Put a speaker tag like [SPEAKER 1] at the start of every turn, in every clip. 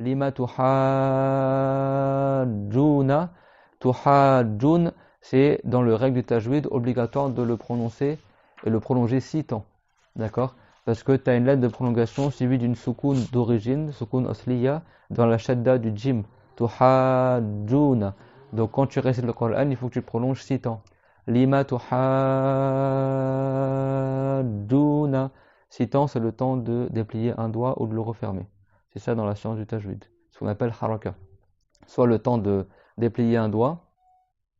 [SPEAKER 1] Lima tuhajjuna. Tuhajjun, c'est dans le règle du tajwid obligatoire de le prononcer et le prolonger 6 temps. D'accord? Parce que tu as une lettre de prolongation suivie d'une soukoun d'origine, soukoun asliya, dans la shadda du jim. Tuhajjuna. Donc quand tu récites le Coran, il faut que tu le prolonges 6 temps. Lima tuhajjuna. 6 temps, c'est le temps de déplier un doigt ou de le refermer. C'est ça dans la science du tajwid. Ce qu'on appelle haraka. Soit le temps de déplier un doigt,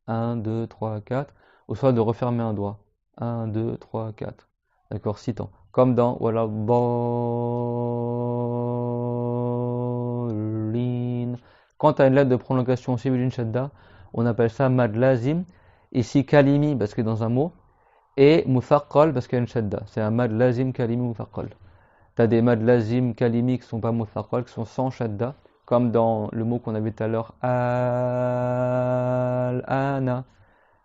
[SPEAKER 1] 1, 2, 3, 4, ou soit de refermer un doigt, 1, 2, 3, 4. D'accord, 6 temps. Comme dans Wala Dallin. Quand tu as une lettre de prolongation suivie d'une shadda, on appelle ça mad lazim. Ici, kalimi, parce que dans un mot, et muthaqqal, parce qu'il y a une shadda. C'est un mad lazim, kalimi, muthaqqal. Tu as des mad lazim, kalimi qui sont pas muthaqqal, qui sont sans shadda, comme dans le mot qu'on avait tout à l'heure, al-ana.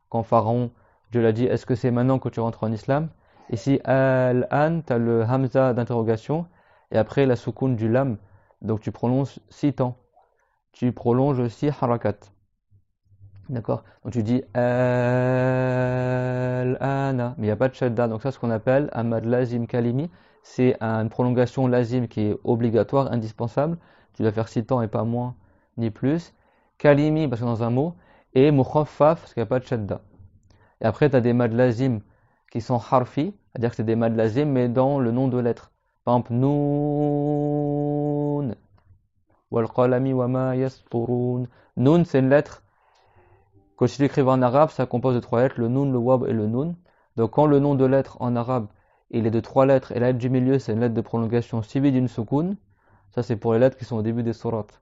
[SPEAKER 1] Quand Pharaon, Dieu l'a dit, est-ce que c'est maintenant que tu rentres en islam? Ici, al-an, tu as le hamza d'interrogation, et après la soukoun du lam, donc tu prononces 6 temps. Tu prolonges aussi harakat. D'accord? Donc tu dis al-ana, mais il n'y a pas de shadda, donc ça, ce qu'on appelle un mad lazim kalimi, c'est une prolongation lazim qui est obligatoire, indispensable. Tu dois faire 6 temps et pas moins ni plus. Kalimi, parce que dans un mot, et mukhaffaf, parce qu'il n'y a pas de shadda. Et après, tu as des mad lazim qui sont harfi, c'est-à-dire que c'est des mad lazim, mais dans le nom de lettres. Par exemple, noun, wal qalami wa ma yasturun. Noun, c'est une lettre que si tu l'écrives en arabe, ça compose de 3 lettres, le noun, le wab et le noun. Donc quand le nom de lettre en arabe, il est de 3 lettres, et la lettre du milieu, c'est une lettre de prolongation suivie d'une soukoun, ça c'est pour les lettres qui sont au début des sourates.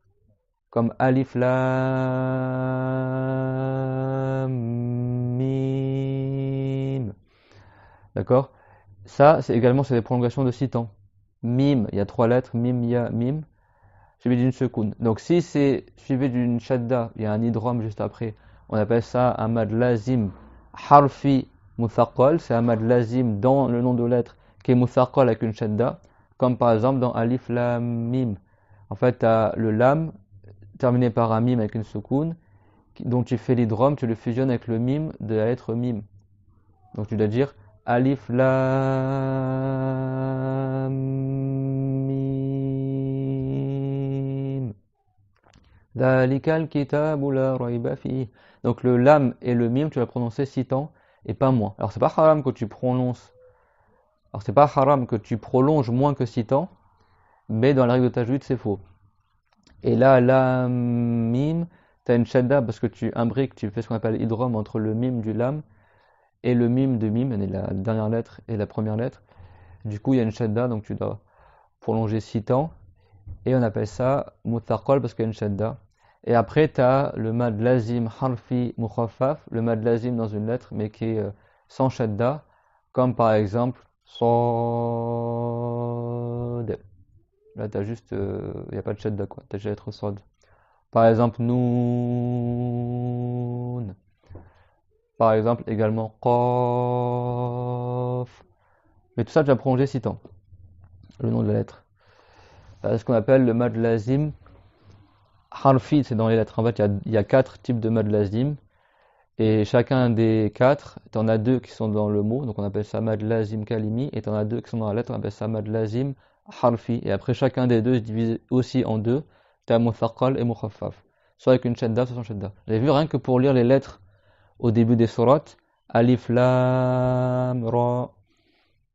[SPEAKER 1] Comme alif, lam, mim. D'accord? Ça, c'est des prolongations de 6 temps. Mim, il y a 3 lettres, mim, ya, mim, suivi d'une secound. Donc si c'est suivi d'une shadda, il y a un idrom juste après, on appelle ça un mad lazim harfi muthaqqal, c'est un mad lazim dans le nom de lettre qui est muthaqqal avec une shadda, comme par exemple dans alif, lam, mim. En fait, tu as le lam terminé par un mim avec une secound, dont tu fais l'idrom, tu le fusionnes avec le mim de la lettre mim. Donc tu dois dire alif lam mim. Dalikal kitabu la rayba fi. Donc le lam et le mim, tu vas prononcer 6 temps et pas moins. Alors c'est pas haram que tu prononces. Alors c'est pas haram que tu prolonges moins que 6 temps, mais dans la règle de tajwid, c'est faux. Et là, lam mim, tu as une shadda parce que tu imbriques, tu fais ce qu'on appelle idrom entre le mim du lam et le mim de mim, la dernière lettre et la première lettre. Du coup, il y a une shadda, donc tu dois prolonger 6 temps. Et on appelle ça muthaqqal parce qu'il y a une shadda. Et après, tu as le mad lazim harfi mukhaffaf, le mad lazim dans une lettre, mais qui est sans shadda, comme par exemple sad. Là, tu as juste, il n'y a pas de shadda, quoi. Tu as juste la lettre sad. Par exemple, noun. Par exemple, également qaf. Mais tout ça, tu vas prolonger 6 temps, le nom de la lettre. Ce qu'on appelle le mad lazim harfi, c'est dans les lettres. En fait, il y a 4 types de mad lazim. Et chacun des 4, tu en as 2 qui sont dans le mot, donc on appelle ça mad lazim kalimi. Et tu en as 2 qui sont dans la lettre, on appelle ça mad lazim harfi. Et après, chacun des 2 se divise aussi en 2. Tu as muthaqqal et mukhaffaf. Soit avec une shadda, soit sans shadda. J'ai vu rien que pour lire les lettres au début des sourates, alif, lam, ra.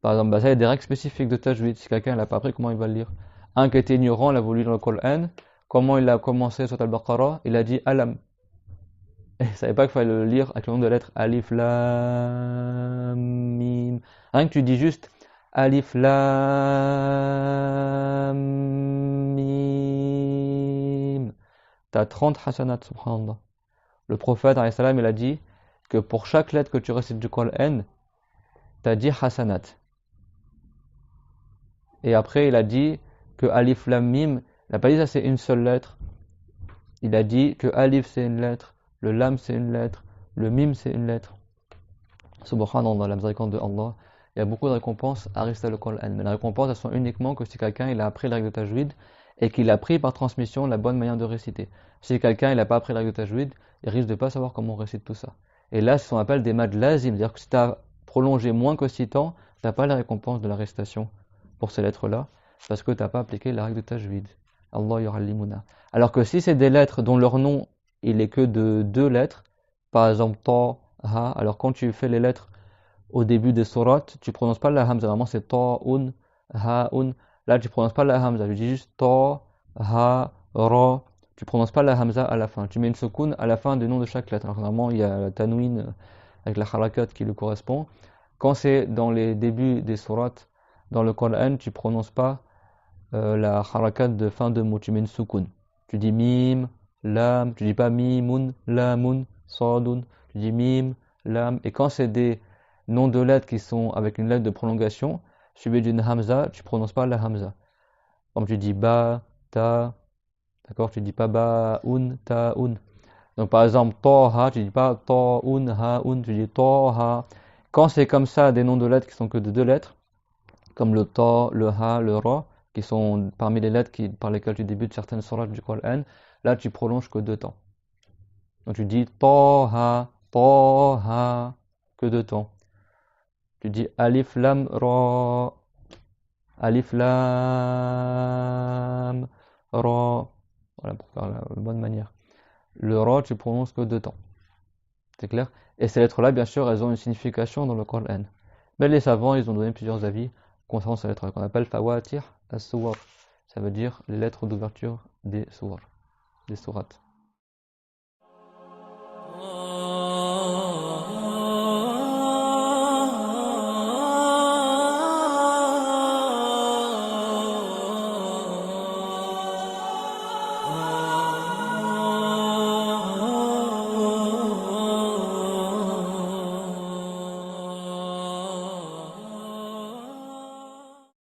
[SPEAKER 1] Par exemple, ça, il y a des règles spécifiques de tajwid. Si quelqu'un l'a pas appris, comment il va le lire? Un qui était ignorant, il a voulu lire le Coran. Comment il a commencé sur Al-Baqarah? Il a dit alam. Et il savait pas qu'il fallait le lire avec le nom de lettres alif, lam, mim. Rien que tu dis juste alif, lam, mim. T'as 30 hasanat, subhanallah. Le prophète, alayhi salam, il a dit que pour chaque lettre que tu récites du Coran, t'as 10 hasanat. Et après, il a dit que alif, lam, mim, il n'a pas dit ça c'est une seule lettre. Il a dit que alif c'est une lettre, le lam c'est une lettre, le mim c'est une lettre. Subhanallah, la miséricorde de Allah. Il y a beaucoup de récompenses à réciter le Coran. Mais les récompenses, elles sont uniquement que si quelqu'un il a appris la règle de tajwid et qu'il a pris par transmission la bonne manière de réciter. Si quelqu'un n'a pas appris la règle de tajwid, il risque de ne pas savoir comment on récite tout ça. Et là, c'est ce qu'on appelle des mad lazim, c'est-à-dire que si tu as prolongé moins qu'aussi temps, tu n'as pas la récompense de la récitation pour ces lettres-là, parce que tu n'as pas appliqué la règle de tajwid. Allah yu'allimuna. Alors que si c'est des lettres dont leur nom il est que de 2 lettres, par exemple ta, ha, alors quand tu fais les lettres au début des sourates, tu prononces pas la hamza, vraiment c'est ta'un, ha'un. Là, tu prononces pas la hamza, tu dis juste ta, ha, ra. Tu prononces pas la hamza à la fin. Tu mets une soukoun à la fin du nom de chaque lettre. Alors, normalement, il y a la tanwin avec la harakat qui le correspond. Quand c'est dans les débuts des sourates, dans le Coran, tu prononces pas la harakat de fin de mot, tu mets une soukoun. Tu dis mim, lam, tu dis pas mimun, lamun, sadun, tu dis mim, lam. Et quand c'est des noms de lettres qui sont avec une lettre de prolongation, suivi d'une hamza, tu prononces pas la hamza. Comme tu dis ba, ta, d'accord, tu dis pas ba, un, ta, un. Donc par exemple, taha, tu dis pas ta, un, ha, un, tu dis taha. Quand c'est comme ça, des noms de lettres qui sont que de 2 lettres, comme le ta, le ha, le ra, qui sont parmi les lettres par lesquelles tu débutes certaines sourates du Coran, là tu prolonges que 2 temps. Donc tu dis ta, que 2 temps. Tu dis alif lam ra, alif lam ra. Voilà, pour faire la bonne manière. Le ra, tu prononces que 2 temps. C'est clair? Et ces lettres-là, bien sûr, elles ont une signification dans le Coran. Mais les savants, ils ont donné plusieurs avis concernant ces lettres qu'on appelle fawatir as-suwar. Ça veut dire les lettres d'ouverture des sourates.